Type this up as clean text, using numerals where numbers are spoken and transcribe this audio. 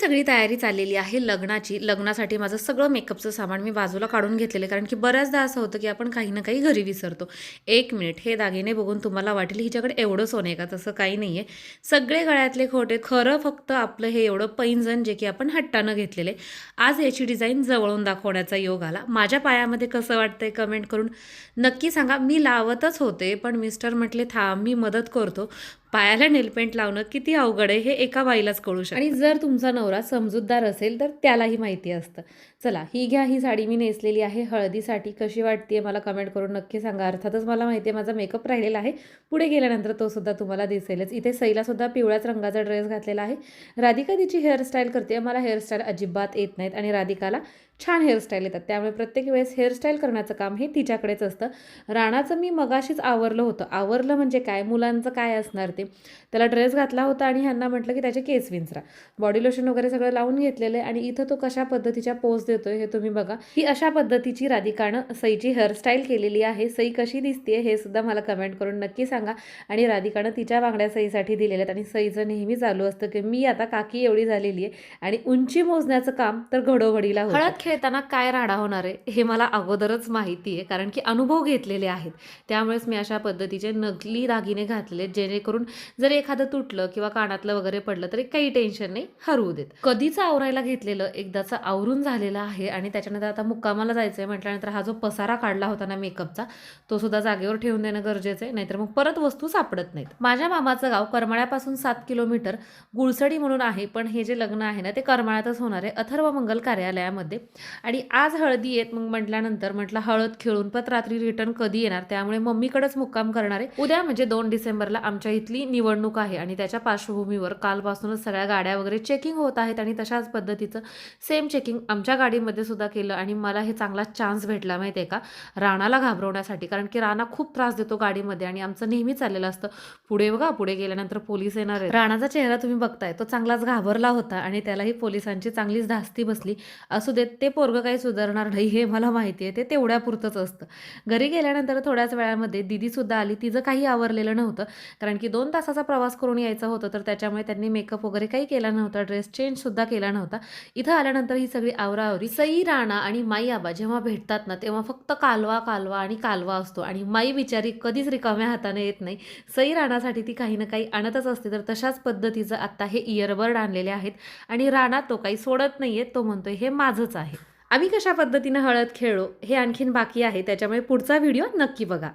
सगळी तयारी चाललेली आहे लग्नाची. लग्नासाठी माझं सगळं मेकअपचं सामान मी बाजूला काढून घेतलेलं आहे, कारण की बऱ्याचदा असं होतं की आपण काही ना काही घरी विसरतो. 1 मिनिट, हे दागिने बघून तुम्हाला वाटेल हिच्याकडे एवढं सोनं आहे का? तसं काही नाही आहे. सगळे गळ्यातले खोटे, खरं फक्त आपलं हे एवढं पैंजण जे की आपण हट्टानं घेतलेले. आज याची डिझाईन जवळून दाखवण्याचा योग आला. माझ्या पायामध्ये कसं वाटतंय कमेंट करून नक्की सांगा. मी लावतच होते, पण मिस्टर म्हटले थांब मी मदत करतो. पायाला नेलपेंट लावणं किती अवघड आहे हे एका बाईलाच कळू शकतं, आणि जर तुमचा नवरा समजूतदार असेल तर त्यालाही माहिती असतं. चला, ही घ्या, ही साडी मी नेसलेली आहे हळदीसाठी. कशी वाटते मला कमेंट करून नक्की सांगा. अर्थातच मला माहिती आहे माझा मेकअप राहिलेला आहे, पुढे गेल्यानंतर तो सुद्धा तुम्हाला दिसेलच. इथे सईला सुद्धा पिवळ्याच रंगाचा ड्रेस घातलेला आहे. राधिका तिची हेअरस्टाईल करते. मला हेअरस्टाईल अजिबात येत नाहीत आणि राधिकाला छान हेअरस्टाईल येतात, त्यामुळे प्रत्येक वेळेस हेअरस्टाईल करण्याचं काम हे तिच्याकडेच असतं. राणाचं मी मगाशीच आवरलं होतं. आवरलं म्हणजे काय, मुलांचं काय असणार ते. त्याला ड्रेस घातला होता आणि ह्यांना म्हटलं की त्याचे केस विंचरा. बॉडी लोशन वगैरे सगळं लावून घेतलेलं आहे आणि इथं तो कशा पद्धतीच्या पोज देतोय हे तुम्ही बघा. ही अशा पद्धतीची राधिकानं सईची हेअरस्टाईल केलेली आहे. सई कशी दिसते हे सुद्धा मला कमेंट करून नक्की सांगा. आणि राधिकानं तिच्या बांगड्या सईसाठी दिलेल्या आहेत आणि सईचं नेहमी चालू असतं की मी आता काकी एवढी झालेली आहे आणि उंची मोजण्याचं काम तर घडोघडीला होतं. हळद खेळताना काय राडा होणार आहे हे मला अगोदरच माहिती आहे, कारण की अनुभव घेतलेले आहेत. त्यामुळेच मी अशा पद्धतीचे नकली दागिने घातलेले, जेणेकरून जर एखादं तुटलं किंवा कानातलं वगैरे पडलं तरी काही टेन्शन नाही, हरवू देत. कधीच आवरायला घेतलेलं एकदाचं आवरून झालेलं आहे आणि त्याच्यानंतर आता मुक्कामाला जायचंय म्हटल्यानंतर हा जो पसारा काढला होता ना मेकअपचा, तो सुद्धा जागेवर ठेवून देणं गरजेचं आहे, नाहीतर मग परत वस्तू सापडत नाहीत. माझ्या मामाचं गाव करमाळ्यापासून 7 किलोमीटर गुळसडी म्हणून आहे, पण हे जे लग्न आहे ना ते करमाळ्यातच होणार आहे, अथर्व मंगल कार्यालयामध्ये. आणि आज हळदी येत मग म्हटल्यानंतर म्हटलं हळद खेळून पण रात्री रिटर्न कधी येणार, त्यामुळे मम्मीकडेच मुक्काम करणार आहे. उद्या म्हणजे 2 डिसेंबरला आमच्या इथली निवडणूक आहे आणि त्याच्या पार्श्वभूमीवर कालपासूनच सगळ्या गाड्या वगैरे चेकिंग होत आहेत आणि तशाच पद्धतीचं सेम चेकिंग आमच्या गाडीमध्ये सुद्धा केलं. आणि मला हे चांगला चान्स भेटला माहिती आहे का, राणाला घाबरवण्यासाठी, कारण की राणा खूप त्रास देतो गाडीमध्ये आणि आमचं नेहमी चाललेलं असतं पुढे बघा, पुढे गेल्यानंतर पोलीस येणार आहे. राणाचा चेहरा तुम्ही बघताय, तो चांगलाच घाबरला होता आणि त्यालाही पोलिसांची चांगलीच धास्ती बसली. असू देत, ते पोरगं काही सुधारणार नाही हे मला माहिती आहे, ते तेवढ्यापुरतंच असतं. घरी गेल्यानंतर थोड्याच वेळामध्ये दीदीसुद्धा आली. तिचं काही आवरलेलं नव्हतं, कारण की 2 तासाचा प्रवास करून यायचं होतं, तर त्याच्यामुळे त्यांनी मेकअप वगैरे काही केला नव्हता, ड्रेस चेंजसुद्धा केला नव्हता. इथं आल्यानंतर ही सगळी आवराआवरी. सई, राणा आणि माई आबा जेव्हा भेटतात ना तेव्हा फक्त कालवा कालवा आणि कालवा असतो आणि माई बिचारी कधीच रिकाम्या हाताने येत नाही. सई राणासाठी ती काही ना काही आणतच असते, तर तशाच पद्धतीचं आत्ता हे इयरबड आणलेले आहेत आणि राणा तो काही सोडत नाहीये, तो म्हणतोय हे माझंच आहे. आम्ही कशा पद्धतीनं हळद खेळलो हे आणखीन बाकी आहे, त्याच्यामुळे पुढचा व्हिडिओ नक्की बघा.